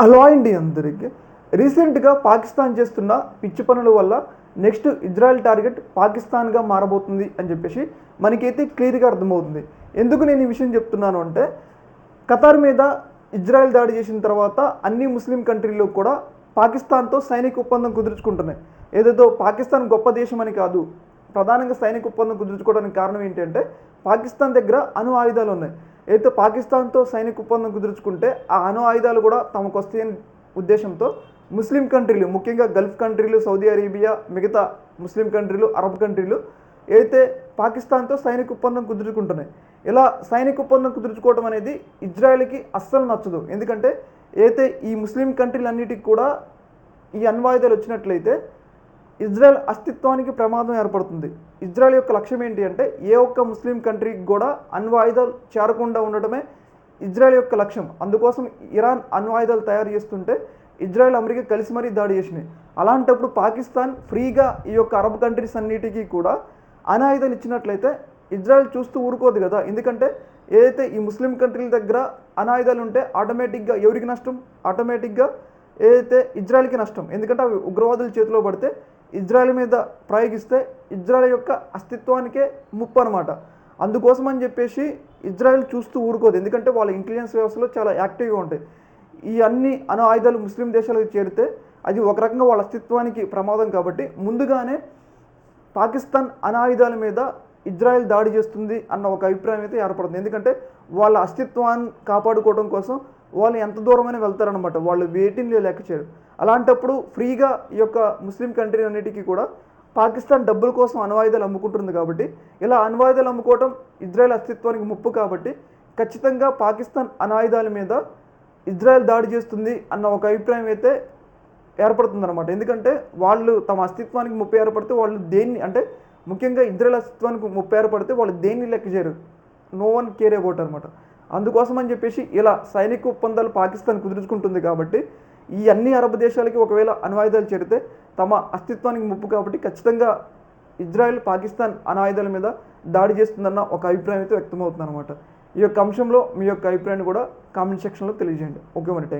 Hello అండి అందరికీ. రీసెంట్గా పాకిస్తాన్ చేస్తున్న పిచ్చి పనుల వల్ల నెక్స్ట్ ఇజ్రాయెల్ టార్గెట్ పాకిస్తాన్గా మారబోతుంది అని చెప్పేసి మనకైతే క్లియర్గా అర్థమవుతుంది. ఎందుకు నేను ఈ విషయం చెప్తున్నాను అంటే, ఖతార్ మీద ఇజ్రాయెల్ దాడి చేసిన తర్వాత అన్ని ముస్లిం కంట్రీలు కూడా పాకిస్తాన్తో సైనిక ఒప్పందం కుదుర్చుకుంటున్నాయి. ఏదేదో పాకిస్తాన్ గొప్ప దేశం అని కాదు, ప్రధానంగా సైనిక ఒప్పందం కుదుర్చుకోవడానికి కారణం ఏంటంటే పాకిస్తాన్ దగ్గర అణు ఆయుధాలు ఉన్నాయి. అయితే పాకిస్తాన్తో సైనిక ఒప్పందం కుదుర్చుకుంటే ఆ అణు ఆయుధాలు కూడా తమకు వస్తాయని ఉద్దేశంతో ముస్లిం కంట్రీలు, ముఖ్యంగా గల్ఫ్ కంట్రీలు, సౌదీ అరేబియా, మిగతా ముస్లిం కంట్రీలు, అరబ్ కంట్రీలు అయితే పాకిస్తాన్తో సైనిక ఒప్పందం కుదుర్చుకుంటున్నాయి. ఇలా సైనిక ఒప్పందం కుదుర్చుకోవడం అనేది ఇజ్రాయెల్కి అస్సలు నచ్చదు. ఎందుకంటే అయితే ఈ ముస్లిం కంట్రీలన్నిటికి కూడా ఈ అణ్వాయుధాలు వచ్చినట్లయితే ఇజ్రాయెల్ అస్తిత్వానికి ప్రమాదం ఏర్పడుతుంది. ఇజ్రాయెల్ యొక్క లక్ష్యం ఏంటి అంటే ఏ ఒక్క ముస్లిం కంట్రీకి కూడా అణ్వాయుధాలు చేరకుండా ఉండటమే ఇజ్రాయెల్ యొక్క లక్ష్యం. అందుకోసం ఇరాన్ అణ్వాయుధాలు తయారు చేస్తుంటే ఇజ్రాయెల్, అమెరికా కలిసి మరీ దాడి చేసినాయి. అలాంటప్పుడు పాకిస్తాన్ ఫ్రీగా ఈ యొక్క అరబ్ కంట్రీస్ అన్నిటికీ కూడా అణాయుధాలు ఇచ్చినట్లయితే ఇజ్రాయెల్ చూస్తూ ఊరుకోదు కదా. ఎందుకంటే ఏదైతే ఈ ముస్లిం కంట్రీల దగ్గర అణాయుధాలు ఉంటే ఆటోమేటిక్గా ఎవరికి నష్టం? ఆటోమేటిక్గా ఏదైతే ఇజ్రాయెల్కి నష్టం. ఎందుకంటే అవి ఉగ్రవాదుల చేతిలో పడితే ఇజ్రాయెల్ మీద ప్రయోగిస్తే ఇజ్రాయెల్ యొక్క అస్తిత్వానికే ముప్పు అనమాట. అందుకోసం అని చెప్పేసి ఇజ్రాయెల్ చూస్తూ ఊరుకోదు. ఎందుకంటే వాళ్ళ ఇంటెలిజెన్స్ వ్యవస్థలో చాలా యాక్టివ్గా ఉంటాయి. ఈ అన్ని అణు ఆయుధాలు ముస్లిం దేశాలకు చేరితే అది ఒక రకంగా వాళ్ళ అస్తిత్వానికి ప్రమాదం. కాబట్టి ముందుగానే పాకిస్తాన్ అణు ఆయుధాల మీద ఇజ్రాయెల్ దాడి చేస్తుంది అన్న ఒక అభిప్రాయం అయితే ఏర్పడుతుంది. ఎందుకంటే వాళ్ళ అస్తిత్వాన్ని కాపాడుకోవడం కోసం వాళ్ళు ఎంత దూరమైనా వెళ్తారనమాట. వాళ్ళు వేటిని లెక్క చేయరు. అలాంటప్పుడు ఫ్రీగా ఈ యొక్క ముస్లిం కంట్రీ అన్నిటికీ కూడా పాకిస్తాన్ డబ్బుల కోసం అణ్వాయుధాలు అమ్ముకుంటుంది. కాబట్టి ఇలా అణ్వాయుధాలు అమ్ముకోవడం ఇజ్రాయెల్ అస్తిత్వానికి ముప్పు. కాబట్టి ఖచ్చితంగా పాకిస్తాన్ అణ్వాయుధాల మీద ఇజ్రాయెల్ దాడి చేస్తుంది అన్న ఒక అభిప్రాయం అయితే ఏర్పడుతుందన్నమాట. ఎందుకంటే వాళ్ళు తమ అస్తిత్వానికి ముప్పు ఏర్పడితే వాళ్ళు దేన్ని అంటే ముఖ్యంగా ఇజ్రాయెల్ అస్తిత్వానికి ముప్పు ఏర్పడితే వాళ్ళు దేన్ని లెక్క చేయరు. నో వన్ కేర్ అబౌట్ అనమాట. అందుకోసం అని చెప్పేసి ఇలా సైనిక ఒప్పందాలు పాకిస్తాన్ కుదుర్చుకుంటుంది. కాబట్టి ఈ అన్ని అరబ్ దేశాలకి ఒకవేళ అణ్వాయుధాలు చేరితే తమ అస్తిత్వానికి ముప్పు. కాబట్టి ఖచ్చితంగా ఇజ్రాయెల్ పాకిస్తాన్ అణ్వాయుధాల మీద దాడి చేస్తుందన్న ఒక అభిప్రాయం అయితే వ్యక్తమవుతుంది అనమాట. ఈ యొక్క అంశంలో మీ యొక్క అభిప్రాయాన్ని కూడా కామెంట్ సెక్షన్లో తెలియజేయండి. ఓకే మరి, థ్యాంక్ యూ.